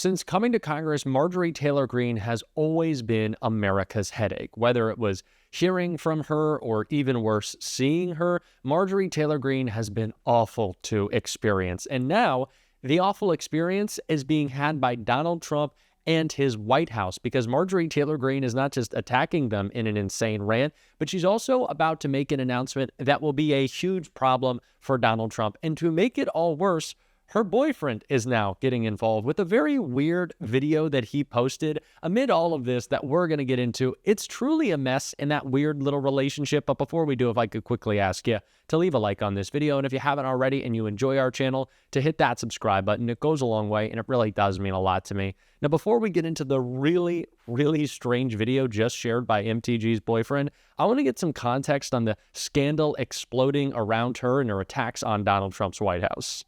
Since coming to Congress, Marjorie Taylor Greene has always been America's headache. Whether it was hearing from her or even worse, seeing her, Marjorie Taylor Greene has been awful to experience. And now the awful experience is being had by Donald Trump and his White House, because Marjorie Taylor Greene is not just attacking them in an insane rant, but she's also about to make an announcement that will be a huge problem for Donald Trump. And to make it all worse, her boyfriend is now getting involved with a very weird video that he posted amid all of this that we're going to get into. It's truly a mess in that weird little relationship. But before we do, if I could quickly ask you to leave a like on this video. And if you haven't already and you enjoy our channel, to hit that subscribe button. It goes a long way and it really does mean a lot to me. Now, before we get into the really strange video just shared by MTG's boyfriend, I want to get some context on the scandal exploding around her and her attacks on Donald Trump's White House.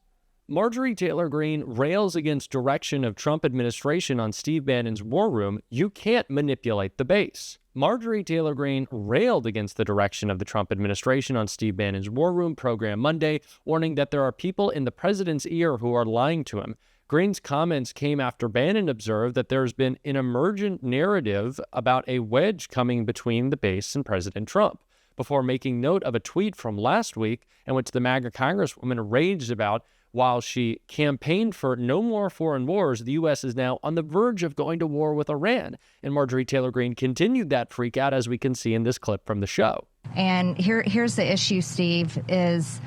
Marjorie Taylor Greene rails against direction of Trump administration on Steve Bannon's war room. You can't manipulate the base. Marjorie Taylor Greene railed against the direction of the Trump administration on Steve Bannon's war room program Monday, warning that there are people in the president's ear who are lying to him. Greene's comments came after Bannon observed that there's been an emergent narrative about a wedge coming between the base and President Trump, before making note of a tweet from last week in which the MAGA congresswoman raged about while she campaigned for no more foreign wars, the U.S. is now on the verge of going to war with Iran. And Marjorie Taylor Greene continued that freak out, as we can see in this clip from the show. And here's the issue, Steve, is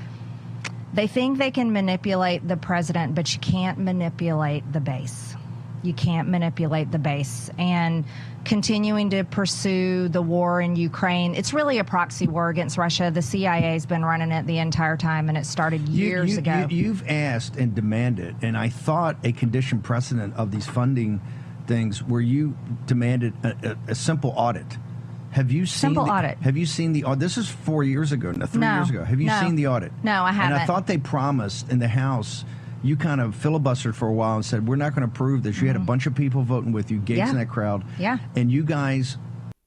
they think they can manipulate the president, but you can't manipulate the base. You can't manipulate the base. And continuing to pursue the war in Ukraine, it's really a proxy war against Russia. The CIA has been running it the entire time, and it started years ago. You've asked and demanded, and I thought a condition precedent of these funding things where you demanded a simple audit. Have you seen audit? Have you seen the audit? This is 4 years ago, no, 3 years ago. Have you seen the audit? No, I haven't. And I thought they promised in the House. You kind of filibustered for a while and said, we're not going to approve this. You had a bunch of people voting with you, Gates in that crowd. Yeah. And you guys...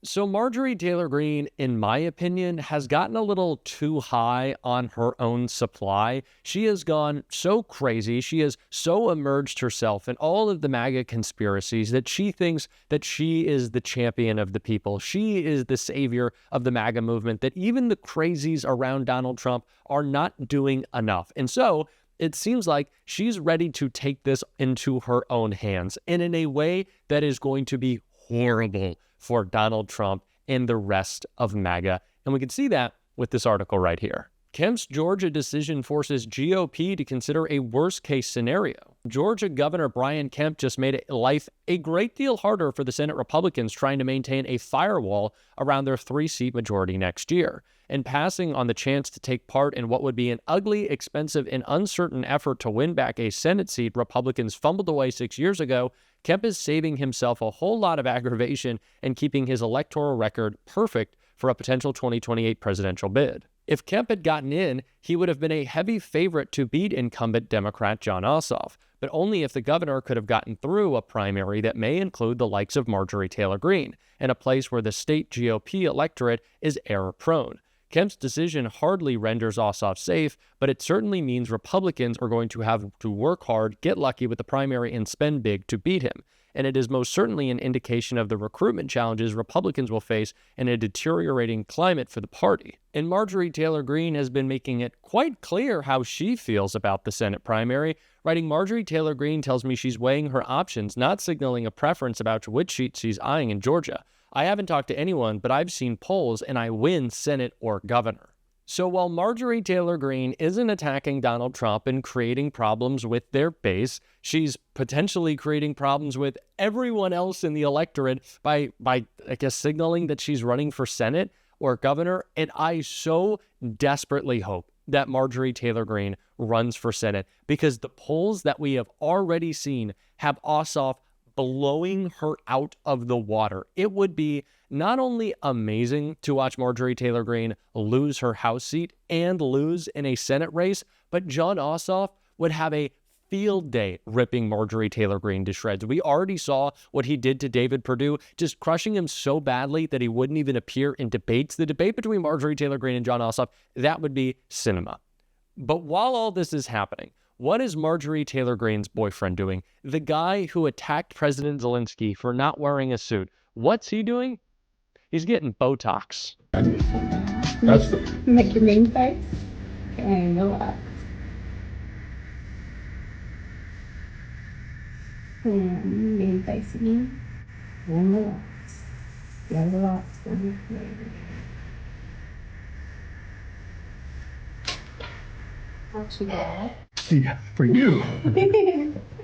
So Marjorie Taylor Greene, in my opinion, has gotten a little too high on her own supply. She has gone so crazy. She has so immersed herself in all of the MAGA conspiracies that she thinks that she is the champion of the people. She is the savior of the MAGA movement, that even the crazies around Donald Trump are not doing enough. And so it seems like she's ready to take this into her own hands, and in a way that is going to be horrible for Donald Trump and the rest of MAGA. And we can see that with this article right here. Kemp's Georgia decision forces GOP to consider a worst-case scenario. Georgia Governor Brian Kemp just made life a great deal harder for the Senate Republicans trying to maintain a firewall around their 3-seat majority next year. And passing on the chance to take part in what would be an ugly, expensive, and uncertain effort to win back a Senate seat Republicans fumbled away 6 years ago, Kemp is saving himself a whole lot of aggravation and keeping his electoral record perfect for a potential 2028 presidential bid. If Kemp had gotten in, he would have been a heavy favorite to beat incumbent Democrat Jon Ossoff, but only if the governor could have gotten through a primary that may include the likes of Marjorie Taylor Greene, in a place where the state GOP electorate is error-prone. Kemp's decision hardly renders Ossoff safe, but it certainly means Republicans are going to have to work hard, get lucky with the primary, and spend big to beat him. And it is most certainly an indication of the recruitment challenges Republicans will face in a deteriorating climate for the party. And Marjorie Taylor Greene has been making it quite clear how she feels about the Senate primary, writing, "Marjorie Taylor Greene tells me she's weighing her options, not signaling a preference about which seat she's eyeing in Georgia. I haven't talked to anyone, but I've seen polls and I win Senate or governor." So while Marjorie Taylor Greene isn't attacking Donald Trump and creating problems with their base, she's potentially creating problems with everyone else in the electorate by I guess, signaling that she's running for Senate or governor. And I so desperately hope that Marjorie Taylor Greene runs for Senate, because the polls that we have already seen have Ossoff blowing her out of the water. It would be not only amazing to watch Marjorie Taylor Greene lose her House seat and lose in a Senate race, but Jon Ossoff would have a field day ripping Marjorie Taylor Greene to shreds. We already saw what he did to David Perdue, just crushing him so badly that he wouldn't even appear in debates. The debate between Marjorie Taylor Greene and Jon Ossoff, that would be cinema. But while all this is happening, What is Marjorie Taylor Greene's boyfriend doing? The guy who attacked President Zelensky for not wearing a suit. What's he doing? He's getting Botox. That's make your mean face and relax. And mean face again. And relax. Yeah, relax. Not too bad. Yeah, for you.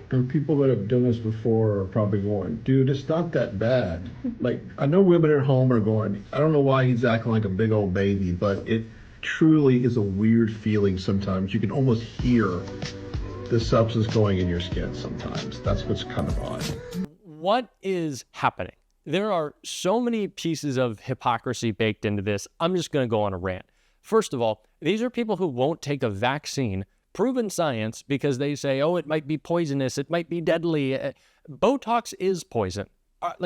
For people that have done this before are probably going, dude, it's not that bad. Like, I know women at home are going, I don't know why he's acting like a big old baby, but it truly is a weird feeling sometimes. You can almost hear the substance going in your skin sometimes. That's what's kind of odd. What is happening? There are so many pieces of hypocrisy baked into this. I'm just going to go on a rant. First of all, these are people who won't take a vaccine, proven science, because they say, oh, it might be poisonous, it might be deadly. Botox is poison.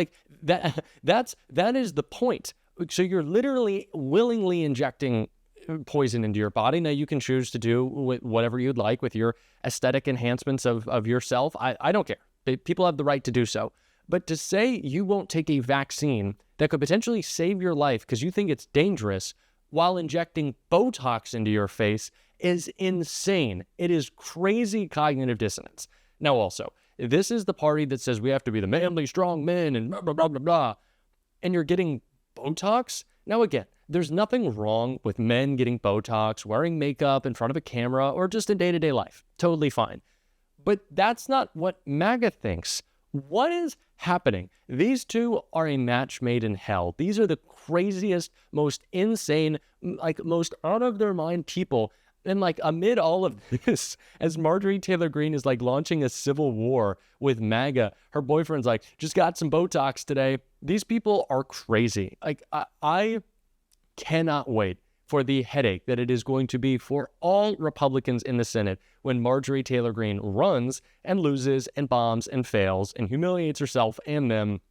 That is the point. So you're literally willingly injecting poison into your body. Now you can choose to do whatever you'd like with your aesthetic enhancements of yourself. I don't care. People have the right to do so. But to say you won't take a vaccine that could potentially save your life because you think it's dangerous while injecting Botox into your face is insane. It is crazy cognitive dissonance. Now also, this is the party that says we have to be the manly, strong men and blah, blah, blah, blah, blah. And you're getting Botox? Now again, there's nothing wrong with men getting Botox, wearing makeup in front of a camera, or just in day-to-day life. Totally fine. But that's not what MAGA thinks. What is happening? These two are a match made in hell. These are the craziest, most insane, most out of their mind people. And amid all of this, as Marjorie Taylor Greene is launching a civil war with MAGA, her boyfriend's just got some Botox today. These people are crazy. I cannot wait for the headache that it is going to be for all Republicans in the Senate when Marjorie Taylor Greene runs and loses and bombs and fails and humiliates herself and them.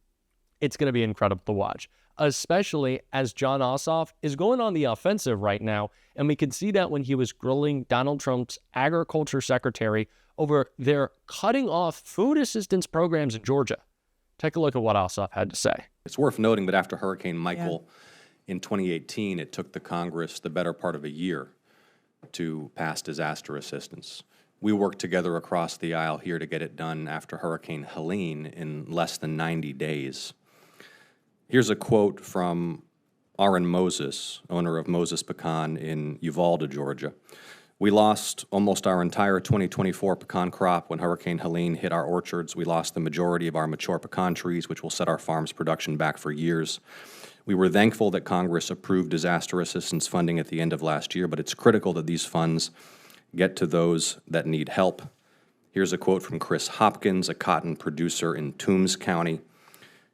It's going to be incredible to watch, especially as Jon Ossoff is going on the offensive right now. And we could see that when he was grilling Donald Trump's agriculture secretary over their cutting off food assistance programs in Georgia. Take a look at what Ossoff had to say. It's worth noting that after Hurricane Michael in 2018, it took the Congress the better part of a year to pass disaster assistance. We worked together across the aisle here to get it done after Hurricane Helene in less than 90 days. Here's a quote from Aaron Moses, owner of Moses Pecan in Uvalde, Georgia. We lost almost our entire 2024 pecan crop when Hurricane Helene hit our orchards. We lost the majority of our mature pecan trees, which will set our farm's production back for years. We were thankful that Congress approved disaster assistance funding at the end of last year, but it's critical that these funds get to those that need help. Here's a quote from Chris Hopkins, a cotton producer in Toombs County.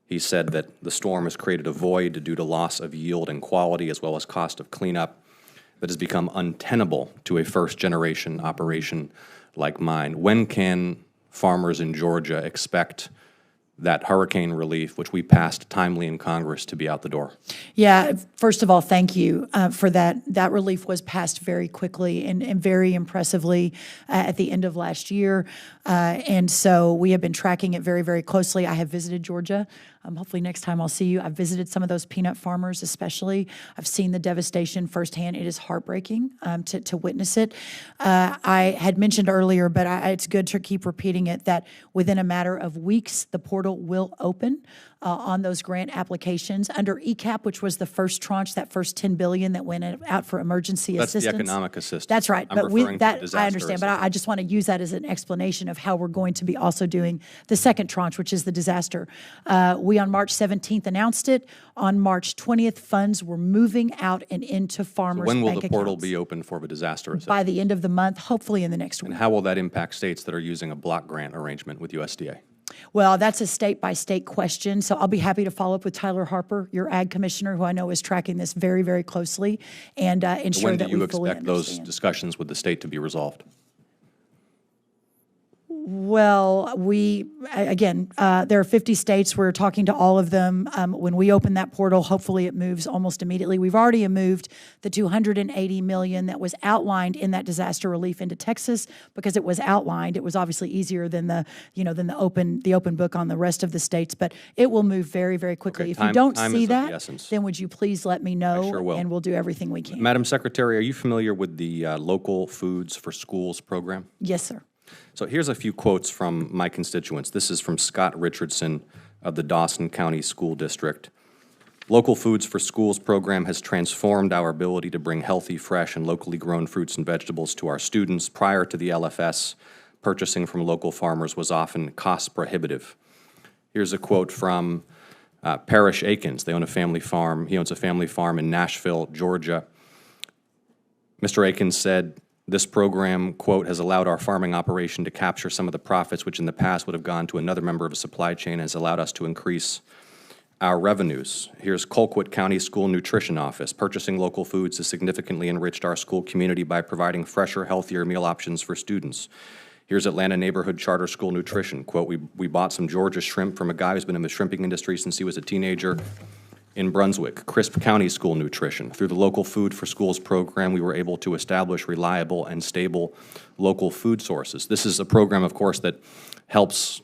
He said that the storm has created a void due to loss of yield and quality as well as cost of cleanup that has become untenable to a first-generation operation like mine. When can farmers in Georgia expect that hurricane relief, which we passed timely in Congress, to be out the door? Yeah, first of all, thank you for that. That relief was passed very quickly and very impressively at the end of last year. And so we have been tracking it very, very closely. I have visited Georgia. Hopefully next time I'll see you. I've visited some of those peanut farmers especially. I've seen the devastation firsthand. It is heartbreaking to witness it. I had mentioned earlier, but it's good to keep repeating it, that within a matter of weeks, the portal will open on those grant applications under ECAP, which was the first tranche, that first $10 billion that went out for emergency assistance. That's the economic assistance. That's right. I'm but referring to disaster I understand, assistance. but I just want to use that as an explanation of how we're going to be also doing the second tranche, which is the disaster. We on March 17th announced it. On March 20th, funds were moving out and into farmers' When will bank the portal accounts. be open for the disaster assistance? By the end of the month, hopefully in the next week. And how will that impact states that are using a block grant arrangement with USDA? Well, that's a state-by-state question, so I'll be happy to follow up with Tyler Harper, your ag commissioner, who I know is tracking this very, very closely, and ensure that we fully understand. When do you expect those discussions with the state to be resolved? Well, again, there are 50 states. We're talking to all of them. When we open that portal, hopefully it moves almost immediately. We've already moved the $280 million that was outlined in that disaster relief into Texas because it was outlined. It was obviously easier than the open book on the rest of the states, but it will move very, very quickly. Okay, If you don't time see is of the that, essence. then would you please let me know, sure will. and we'll do everything we can. Madam Secretary, are you familiar with the Local Foods for Schools program? Yes, sir. So here's a few quotes from my constituents. This is from Scott Richardson of the Dawson County School District. Local Foods for Schools program has transformed our ability to bring healthy, fresh, and locally grown fruits and vegetables to our students. Prior to the LFS, purchasing from local farmers was often cost prohibitive. Here's a quote from Parrish Akins. They own a family farm. He owns a family farm in Nashville, Georgia. Mr. Akins said, "This program, quote, has allowed our farming operation to capture some of the profits which in the past would have gone to another member of a supply chain and has allowed us to increase our revenues." Here's Colquitt County School Nutrition Office. "Purchasing local foods has significantly enriched our school community by providing fresher, healthier meal options for students." Here's Atlanta Neighborhood Charter School Nutrition. Quote, we bought some Georgia shrimp from a guy who's been in the shrimping industry since he was a teenager in Brunswick. Crisp County School Nutrition. Through the Local Food for Schools program, we were able to establish reliable and stable local food sources. This is a program, of course, that helps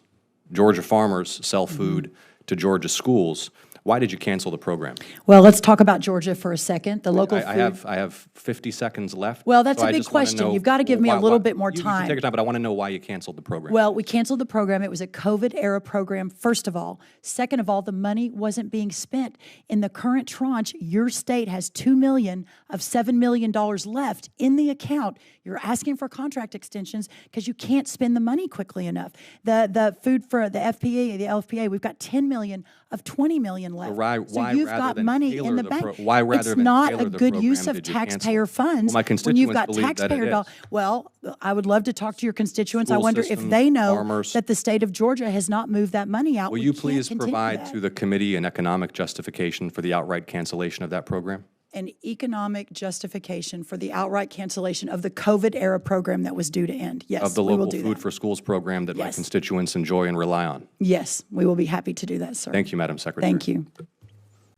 Georgia farmers sell food to Georgia schools. Why did you cancel the program? Well, let's talk about Georgia for a second. The local food. I have 50 seconds left. Well, that's so a I big just wanna question. know You've got to give me a little bit more You time. can take your time, but I want to know why you canceled the program. Well, we canceled the program. It was a COVID-era program, first of all. Second of all, the money wasn't being spent. In the current tranche, your state has $2 million of $7 million left in the account. You're asking for contract extensions because you can't spend the money quickly enough. The food for the LFPA, we've got $10 million of $20 million left. Why you've rather got than money tailor in the the bank. why rather it's than not tailor a the good use program of did you cancel? taxpayer funds Well, my when you've got constituents believe that it taxpayer is. dollars. Well, I would love to talk to your constituents. I School wonder if systems, they know farmers. that the state of Georgia has not moved that money out. Will We you can't please continue provide that. to the committee an economic justification for the outright cancellation of that program? An economic justification for the outright cancellation of the COVID-era program that was due to end. Yes, Of the we will Local do Food that. for Schools program that my Yes. constituents enjoy and rely on. Yes, we will be happy to do that, sir. Thank you, Madam Secretary. Thank you.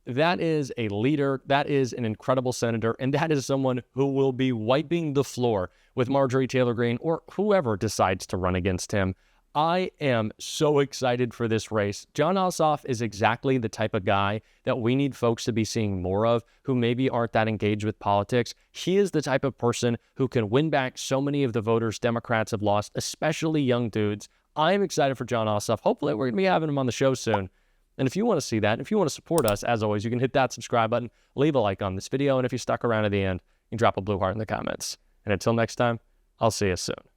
That is a leader, that is an incredible senator, and that is someone who will be wiping the floor with Marjorie Taylor Greene or whoever decides to run against him. I am so excited for this race. Jon Ossoff is exactly the type of guy that we need folks to be seeing more of who maybe aren't that engaged with politics. He is the type of person who can win back so many of the voters Democrats have lost, especially young dudes. I'm excited for Jon Ossoff. Hopefully we're going to be having him on the show soon. And if you want to see that, if you want to support us, as always, you can hit that subscribe button, leave a like on this video, and if you stuck around to the end, you can drop a blue heart in the comments. And until next time, I'll see you soon.